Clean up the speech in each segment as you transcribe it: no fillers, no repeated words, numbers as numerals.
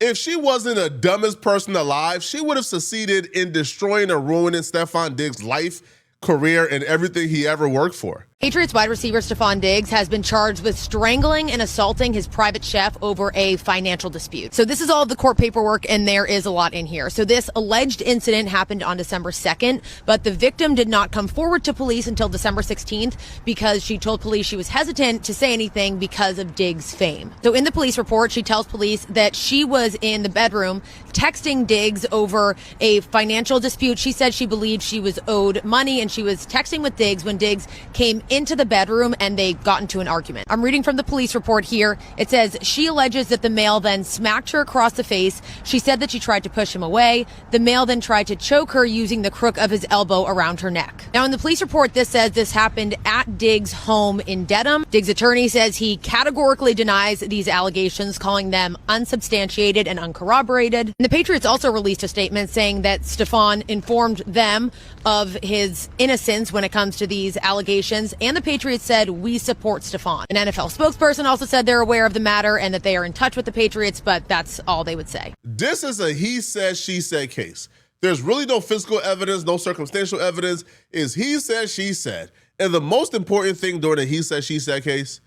If she wasn't the dumbest person alive, she would have succeeded in destroying and ruining Stefon Diggs' life, career, and everything he ever worked for. Patriots wide receiver Stefon Diggs has been charged with strangling and assaulting his private chef over a financial dispute. So this is all of the court paperwork, and there is a lot in here. So this alleged incident happened on December 2nd, but the victim did not come forward to police until December 16th because she told police she was hesitant to say anything because of Diggs' fame. So in the police report, she tells police that she was in the bedroom texting Diggs over a financial dispute. She said she believed she was owed money, and she was texting with Diggs when Diggs came into the bedroom and they got into an argument. I'm reading from the police report here. It says she alleges that the male then smacked her across the face. She said that she tried to push him away. The male then tried to choke her using the crook of his elbow around her neck. Now in the police report, this says this happened at Diggs' home in Dedham. Diggs' attorney says he categorically denies these allegations, calling them unsubstantiated and uncorroborated. And the Patriots also released a statement saying that Stefon informed them of his innocence when it comes to these allegations. And the Patriots said, we support Stefon. An NFL spokesperson also said they're aware of the matter and that they are in touch with the Patriots, but that's all they would say. This is a he said, she said case. There's really no physical evidence, no circumstantial evidence. It's he said, she said. And the most important thing during a he said, she said case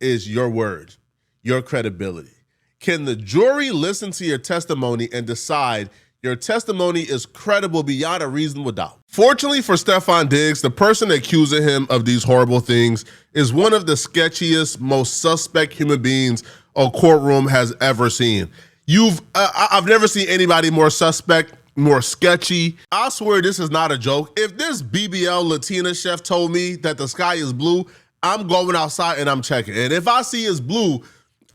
is your word, your credibility. Can the jury listen to your testimony and decide your testimony is credible beyond a reasonable doubt? Fortunately for Stefon Diggs, the person accusing him of these horrible things is one of the sketchiest, most suspect human beings a courtroom has ever seen. I've never seen anybody more suspect, more sketchy. I swear this is not a joke. If this BBL Latina chef told me that the sky is blue, I'm going outside and I'm checking. And if I see it's blue,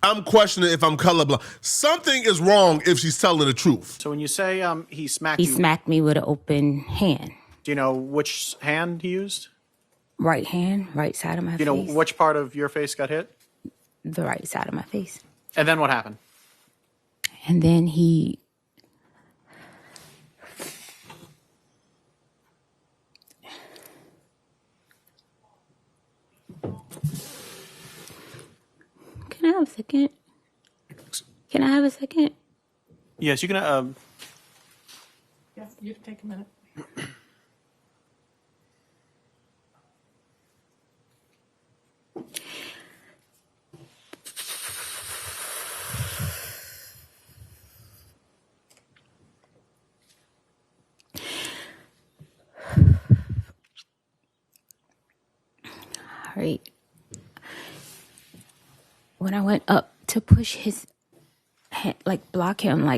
I'm questioning if I'm colorblind. Something is wrong if she's telling the truth. So when you say he smacked He you, smacked me with an open hand. do you know which hand he used? Right hand, right side of my Do you face. know which part of your face got hit? The right side of my face. And then what happened? And then he Can I have a second? Can I have a second? Yes, you can. Yeah, you can take a minute. All right. When I went up to push his hand, block him,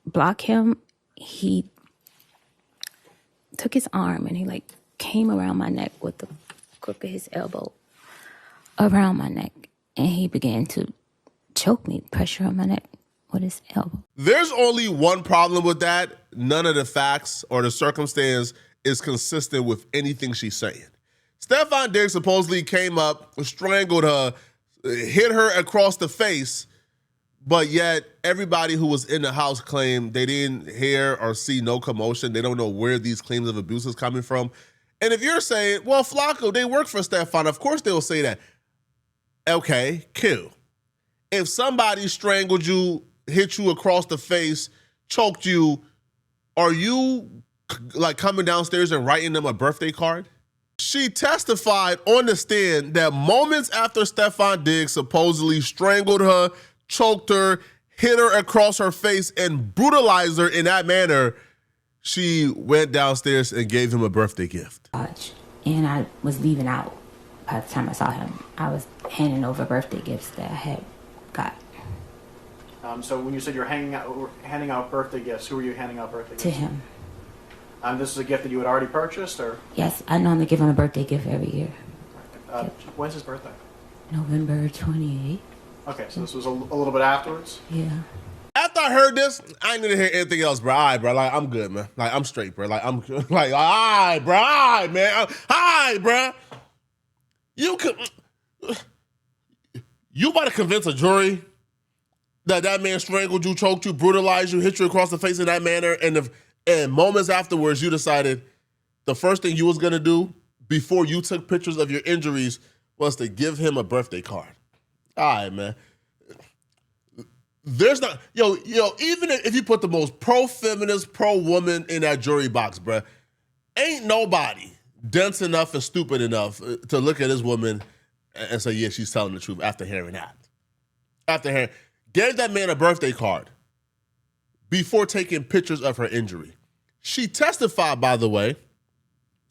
block him, he took his arm and he came around my neck with the crook of his elbow around my neck, and he began to choke me, pressure on my neck with his elbow. There's only one problem with that. None of the facts or the circumstance is consistent with anything she's saying. Stefon Diggs supposedly came up, strangled her, hit her across the face, but yet everybody who was in the house claimed they didn't hear or see no commotion. They don't know where these claims of abuse is coming from. And if you're saying, well, Flacco, they work for Stefon, of course they'll say that. Okay, cool. If somebody strangled you, hit you across the face, choked you, are you coming downstairs and writing them a birthday card? She testified on the stand that moments after Stefon Diggs supposedly strangled her, choked her, hit her across her face, and brutalized her in that manner, she went downstairs and gave him a birthday gift. And I was leaving out by the time I saw him. I was handing over birthday gifts that I had got. So when you said you're handing out birthday gifts, who were you handing out birthday gifts To him. This is a gift that you had already purchased, or? Yes, I normally give him a birthday gift every year. When's his birthday? November 28th. Okay, so this was a little bit afterwards? Yeah. After I heard this, I ain't need to hear anything else, bro. All right, bro. I'm good, man. I'm straight, bro. I'm all right, bro. All right, man. All right, bro. You about to convince a jury that man strangled you, choked you, brutalized you, hit you across the face in that manner, and moments afterwards, you decided the first thing you was going to do before you took pictures of your injuries was to give him a birthday card. All right, man. There's not, even if you put the most pro-feminist, pro-woman in that jury box, bruh, ain't nobody dense enough and stupid enough to look at this woman and say, yeah, she's telling the truth after hearing that. Gave that man a birthday card before taking pictures of her injury. She testified, by the way,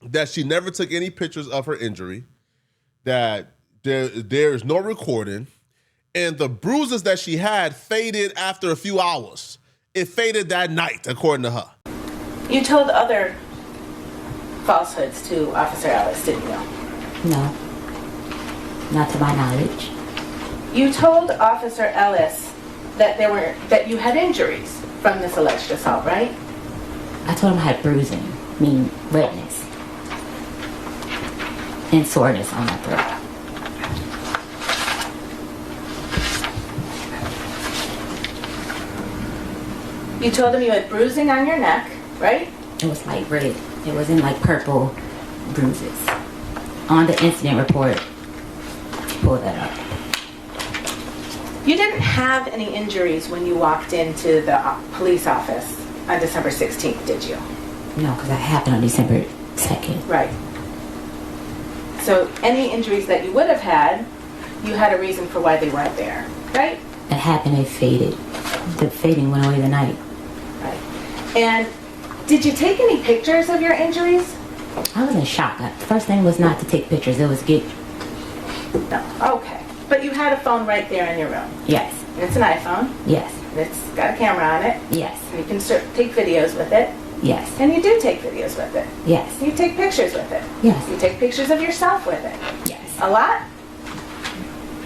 that she never took any pictures of her injury, that there is no recording, and the bruises that she had faded after a few hours. It faded that night, according to her. You told other falsehoods to Officer Ellis, didn't you? No. Not to my knowledge. You told Officer Ellis that you had injuries from this alleged assault, right? I told him I had bruising, meaning redness, and soreness on my throat. You told him you had bruising on your neck, right? It was like red. It wasn't like purple bruises. On the incident report, pull that up. You didn't have any injuries when you walked into the police office on December 16th, did you? No, because that happened on December 2nd. Right. So any injuries that you would have had, you had a reason for why they weren't there, right? It happened, it faded. The fading went away the night. Right. And did you take any pictures of your injuries? I was in shock. The first thing was not to take pictures, it was get... No. Okay. But you had a phone right there in your room. Yes. And it's an iPhone. Yes. And it's got a camera on it. Yes. And you can take videos with it. Yes. And you do take videos with it. Yes. You take pictures with it. Yes. You take pictures of yourself with it. Yes. A lot?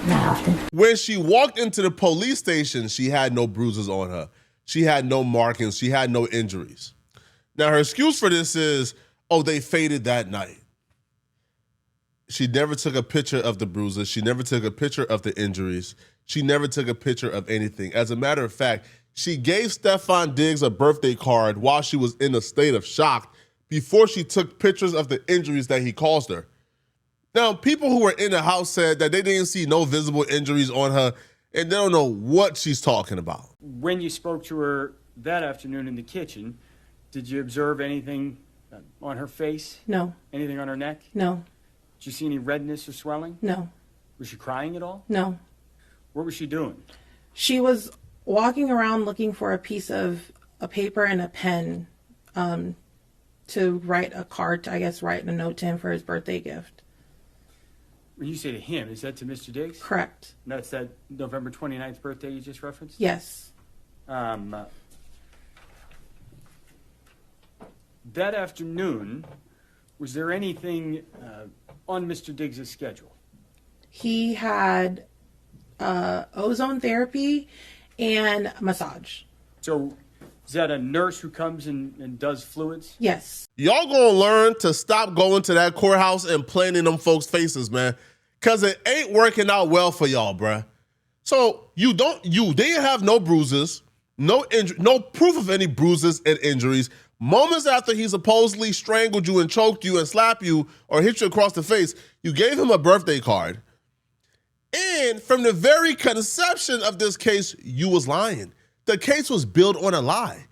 Not often. When she walked into the police station, she had no bruises on her. She had no markings. She had no injuries. Now, her excuse for this is, they faded that night. She never took a picture of the bruises. She never took a picture of the injuries. She never took a picture of anything. As a matter of fact, she gave Stefon Diggs a birthday card while she was in a state of shock before she took pictures of the injuries that he caused her. Now, people who were in the house said that they didn't see no visible injuries on her, and they don't know what she's talking about. When you spoke to her that afternoon in the kitchen, did you observe anything on her face? No, Anything on her neck? no, Did you see any redness or swelling? no, Was she crying at all? no. What was she doing? She was walking around looking for a piece of a paper and a pen to write a card, write a note to him for his birthday gift. When you say to him, is that to Mr. Diggs? Correct. And that's that November 29th birthday you just referenced? Yes. That afternoon, was there anything on Mr. Diggs' schedule? He had ozone therapy and massage. So is that a nurse who comes and does fluids? Yes. Y'all gonna learn to stop going to that courthouse and playing in them folks' faces, man. Cause it ain't working out well for y'all, bruh. So you didn't have no bruises, no proof of any bruises and injuries. Moments after he supposedly strangled you and choked you and slapped you or hit you across the face, you gave him a birthday card. And from the very conception of this case, you was lying. The case was built on a lie.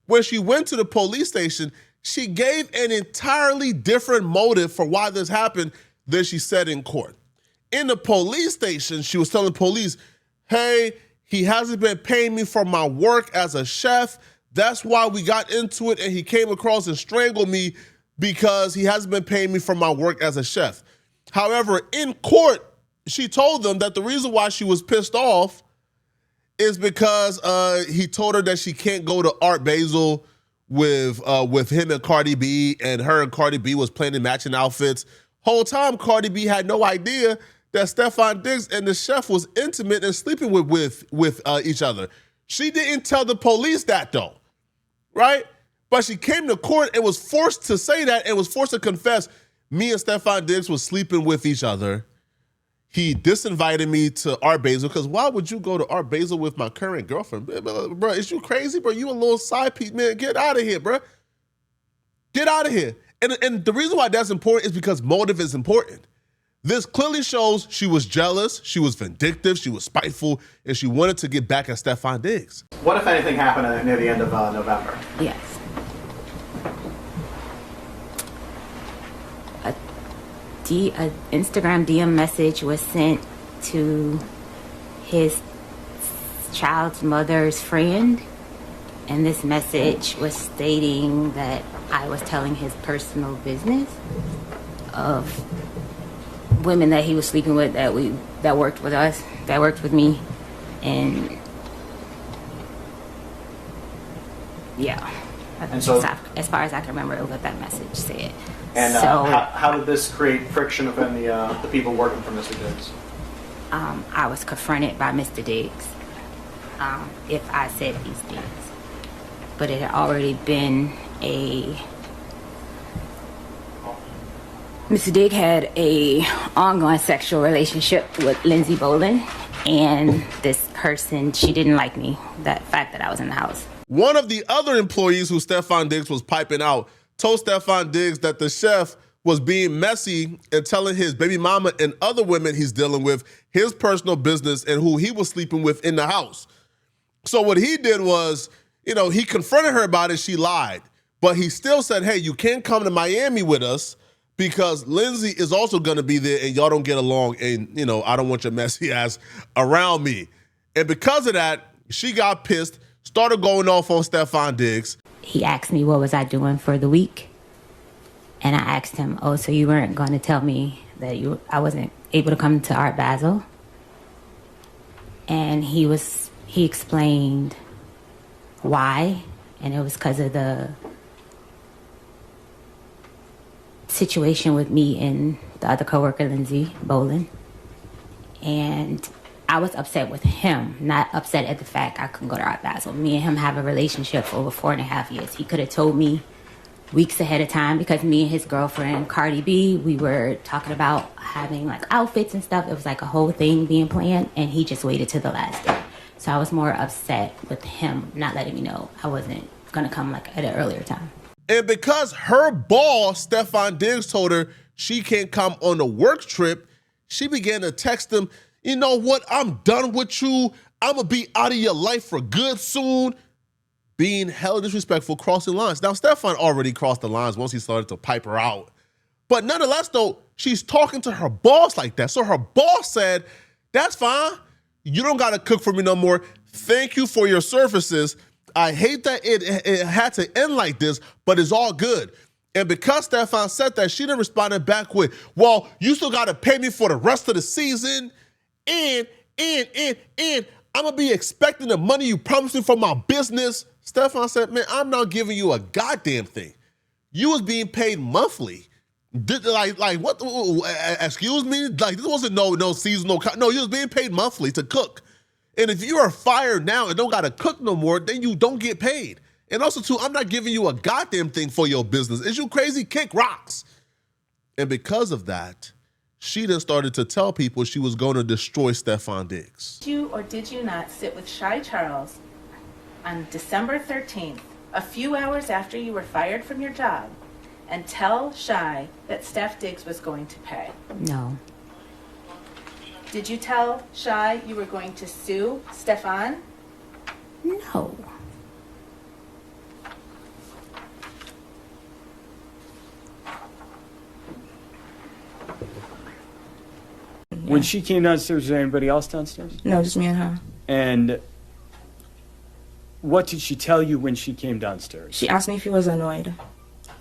When she went to the police station, she gave an entirely different motive for why this happened than she said in court. In the police station, she was telling police, hey, he hasn't been paying me for my work as a chef. That's why we got into it and he came across and strangled me because he hasn't been paying me for my work as a chef. However, in court, she told them that the reason why she was pissed off is because he told her that she can't go to Art Basel with him and Cardi B, and her and Cardi B was planning matching outfits. Whole time, Cardi B had no idea that Stefon Diggs and the chef was intimate and sleeping with each other. She didn't tell the police that though, right? But she came to court and was forced to say that and was forced to confess, me and Stefon Diggs was sleeping with each other. He disinvited me to Art Basel because why would you go to Art Basel with my current girlfriend? Bro, is you crazy, bro? You a little side piece, man. Get out of here, bro. Get out of here. And the reason why that's important is because motive is important. This clearly shows she was jealous, she was vindictive, she was spiteful, and she wanted to get back at Stefon Diggs. What, if anything, happened near the end of November? Yes. A Instagram DM message was sent to his child's mother's friend, and this message was stating that I was telling his personal business of women that he was sleeping with that worked with us, that worked with me, and yeah. And so, as far as I can remember, what that message said. And so, how did this create friction within the people working for Mr. Diggs? I was confronted by Mr. Diggs if I said these things. But it had already been Mr. Diggs had a ongoing sexual relationship with Lindsay Bolin, and this person, she didn't like me, that fact that I was in the house. One of the other employees who Stefon Diggs was piping out told Stefon Diggs that the chef was being messy and telling his baby mama and other women he's dealing with his personal business and who he was sleeping with in the house. So what he did was, he confronted her about it. She lied. But he still said, hey, you can't come to Miami with us because Lindsay is also going to be there and y'all don't get along. And, I don't want your messy ass around me. And because of that, she got pissed, started going off on Stefon Diggs. He asked me what was I doing for the week. And I asked him, oh, so you weren't going to tell me that I wasn't able to come to Art Basel? And he explained why. And it was because of the situation with me and the other coworker, Lindsay Bolin. And I was upset with him, not upset at the fact I couldn't go to Art Basel. Me and him have a relationship for over 4.5 years. He could have told me weeks ahead of time because me and his girlfriend, Cardi B, we were talking about having outfits and stuff. It was a whole thing being planned, and he just waited till the last day. So I was more upset with him not letting me know I wasn't going to come at an earlier time. And because her boss, Stefon Diggs, told her she can't come on the work trip, she began to text him, you know what, I'm done with you. I'm going to be out of your life for good soon. Being hella disrespectful, crossing lines. Now, Stefon already crossed the lines once he started to pipe her out. But nonetheless, though, she's talking to her boss like that. So her boss said, that's fine. You don't got to cook for me no more. Thank you for your services. I hate that it had to end like this, but it's all good. And because Stefon said that, she didn't respond back with, well, you still got to pay me for the rest of the season. And I'm going to be expecting the money you promised me for my business. Stefon said, man, I'm not giving you a goddamn thing. You was being paid monthly. What? Excuse me? This wasn't no seasonal. No, you was being paid monthly to cook. And if you are fired now and don't got to cook no more, then you don't get paid. And also, too, I'm not giving you a goddamn thing for your business. Is you crazy? Kick rocks. And because of that, she then started to tell people she was going to destroy Stefon Diggs. Did you or did you not sit with Shy Charles on December 13th, a few hours after you were fired from your job, and tell Shy that Steph Diggs was going to pay? No. Did you tell Shy you were going to sue Stefon? No. When she came downstairs, was there anybody else downstairs? No, just me and her. And what did she tell you when she came downstairs? She asked me if he was annoyed.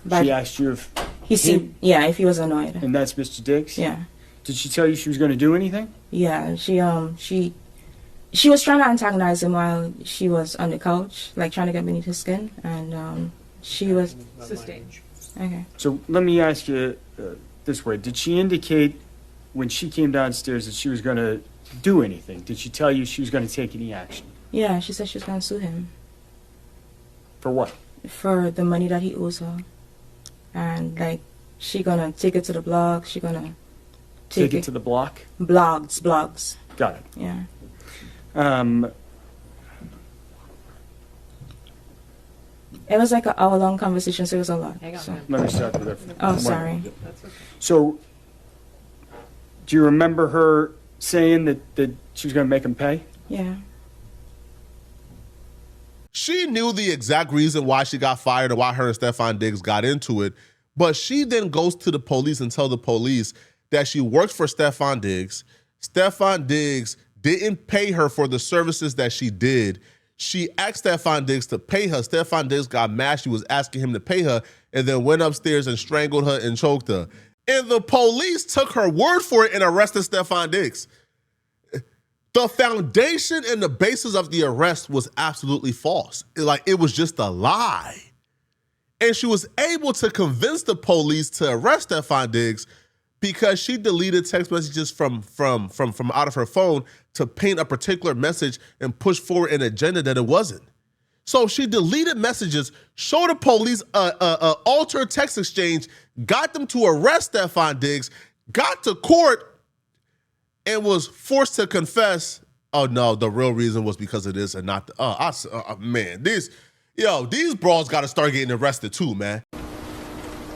But She asked you if he seemed, if he was annoyed. and that's Mr. Diggs? Yeah. Did she tell you she was going to do anything? Yeah, she was trying to antagonize him while she was on the couch, trying to get beneath his skin, and she was Sustained. okay. So let me ask you this way. Did she indicate when she came downstairs that she was going to do anything? Did she tell you she was going to take any action? Yeah, she said she was gonna sue him For what? for the money that he owes her, and she gonna take it to the blog. She gonna Take it to the block? blogs. Got it. Yeah. It was an hour-long conversation, so it was a lot. So. Let me start with that. Oh, sorry. So, Do you remember her saying that she was going to make him pay? Yeah. She knew the exact reason why she got fired and why her and Stefon Diggs got into it, but she then goes to the police and tells the police that she works for Stefon Diggs. Stefon Diggs didn't pay her for the services that she did. She asked Stefon Diggs to pay her. Stefon Diggs got mad. She was asking him to pay her and then went upstairs and strangled her and choked her. And the police took her word for it and arrested Stefon Diggs. The foundation and the basis of the arrest was absolutely false. It was just a lie. And she was able to convince the police to arrest Stefon Diggs because she deleted text messages from out of her phone to paint a particular message and push forward an agenda that it wasn't. So she deleted messages, showed the police a altered text exchange, got them to arrest Stefon Diggs, got to court, and was forced to confess, oh no, the real reason was because of this and not the, man, these brawls got to start getting arrested too, man.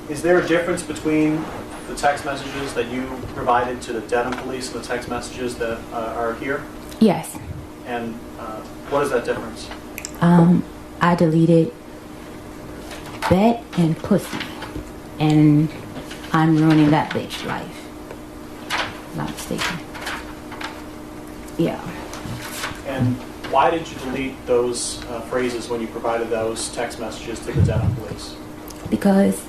Is there a difference between the text messages that you provided to the Dedham police and the text messages that are here? Yes. And what is that difference? I deleted bet and pussy, and I'm ruining that bitch life. Not mistaken. Yeah. And why did you delete those phrases when you provided those text messages to the Dedham police? Because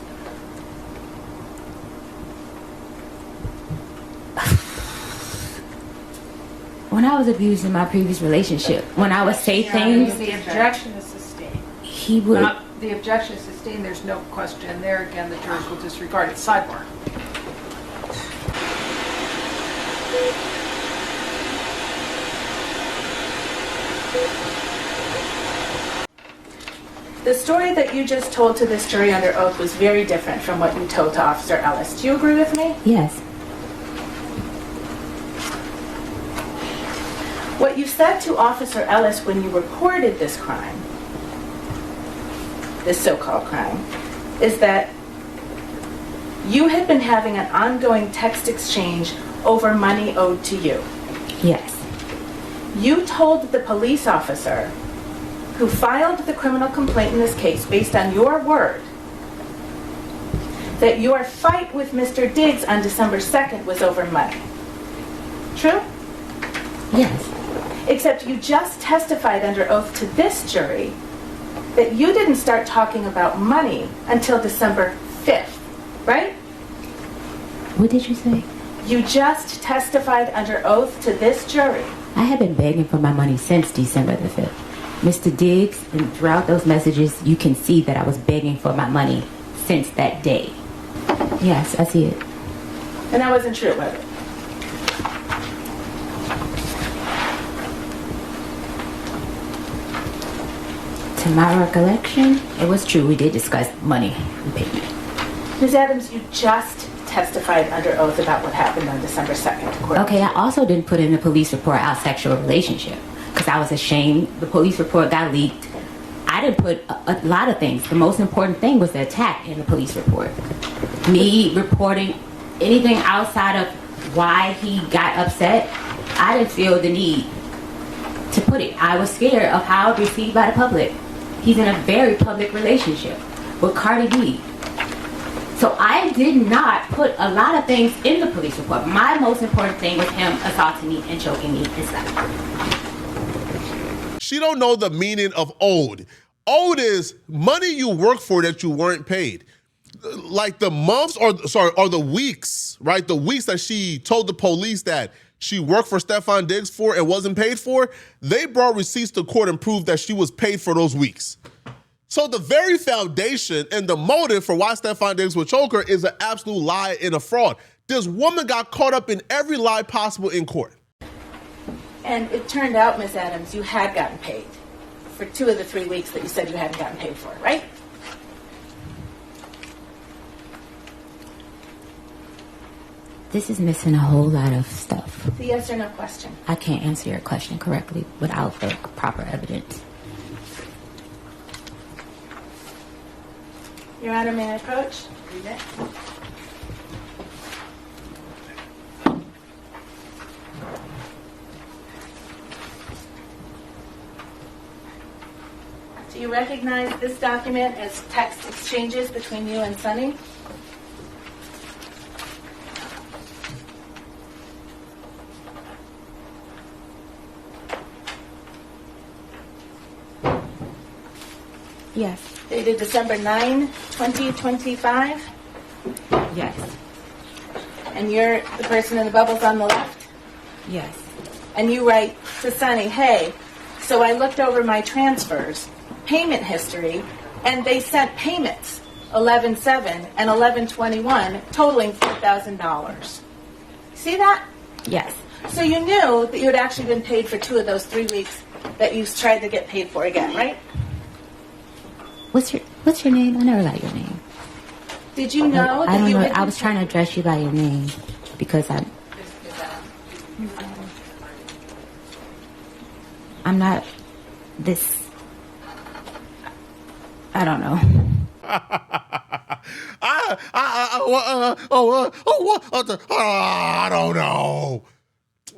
when I was abused in my previous relationship, when I would say things, The objection is sustained. he would. The objection is sustained, there's no question there. Again, the jurors will disregard it. Sidebar. The story that you just told to this jury under oath was very different from what you told to Officer Ellis. Do you agree with me? Yes. What you said to Officer Ellis when you reported this crime, this so-called crime, is that you had been having an ongoing text exchange over money owed to you. Yes. You told the police officer who filed the criminal complaint in this case, based on your word, that your fight with Mr. Diggs on December 2nd was over money. True? Yes. Except you just testified under oath to this jury that you didn't start talking about money until December 5th, right? What did you say? You just testified under oath to this jury. I have been begging for my money since December the 5th. Mr. Diggs, and throughout those messages, you can see that I was begging for my money since that day. Yes, I see it. And that wasn't true, was it? To my recollection, it was true. We did discuss money and payment. Ms. Adams, you just testified under oath about what happened on December 2nd. Okay, I also didn't put in the police report our sexual relationship because I was ashamed. The police report got leaked. I didn't put a lot of things. The most important thing was the attack in the police report. Me reporting anything outside of why he got upset, I didn't feel the need to put it. I was scared of how it would be received by the public. He's in a very public relationship with Cardi B. So I did not put a lot of things in the police report. My most important thing was him assaulting me and choking me and stuff. She don't know the meaning of owed. Owed is money you work for that you weren't paid. Like the months or the weeks, right? The weeks that she told the police that she worked for Stefon Diggs for and wasn't paid for, they brought receipts to court and proved that she was paid for those weeks. So the very foundation and the motive for why Stefon Diggs would choke her is an absolute lie and a fraud. This woman got caught up in every lie possible in court. And it turned out, Ms. Adams, you had gotten paid for 2 of the 3 weeks that you said you hadn't gotten paid for, right? This is missing a whole lot of stuff. The yes or no question. I can't answer your question correctly without the proper evidence. Your Honor, may I approach? Do you recognize this document as text exchanges between you and Sunny? Yes. Dated December 9, 2025? Yes. And you're the person in the bubbles on the left? Yes. And you write to Sunny, hey, so I looked over my transfers, payment history, and they sent payments, 11/7 and 11/21, totaling $4,000. See that? Yes. So you knew that you had actually been paid for 2 of those 3 weeks that you tried to get paid for again, right? What's your name? I never got your name. Did you know I that don't you know. had I was trying to address you by your name because I'm not this. I don't know. I don't know.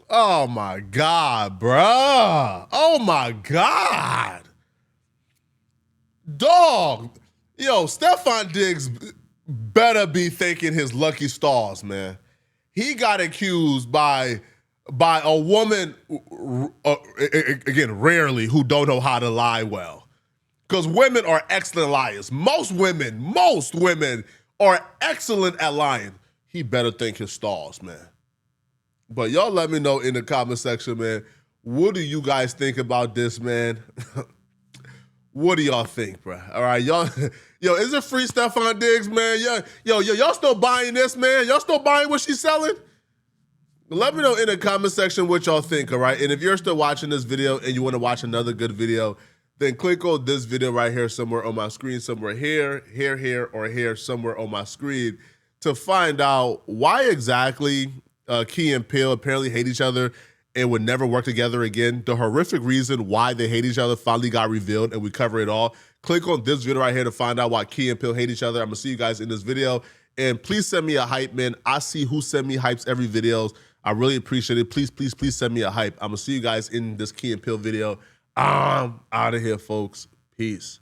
Oh my God, bruh. Oh my God. Dog. Yo, Stefon Diggs better be thanking his lucky stars, man. He got accused by a woman, again, rarely, who don't know how to lie well. Because women are excellent liars. Most women are excellent at lying. He better thank his stars, man. But y'all let me know in the comment section, man. What do you guys think about this, man? What do y'all think, bro? All right, y'all. Yo, is it free Stefon Diggs, man? Y'all still buying this, man? Y'all still buying what she's selling? Let me know in the comment section what y'all think, all right? And if you're still watching this video and you want to watch another good video, then click on this video right here somewhere on my screen, somewhere here, or here, somewhere on my screen to find out why exactly Key and Peele apparently hate each other and would never work together again. The horrific reason why they hate each other finally got revealed, and we cover it all. Click on this video right here to find out why Key and Peele hate each other. I'm going to see you guys in this video. And please send me a hype, man. I see who send me hypes every video. I really appreciate it. Please, please, please send me a hype. I'm going to see you guys in this Key and Peele video. I'm out of here, folks. Peace.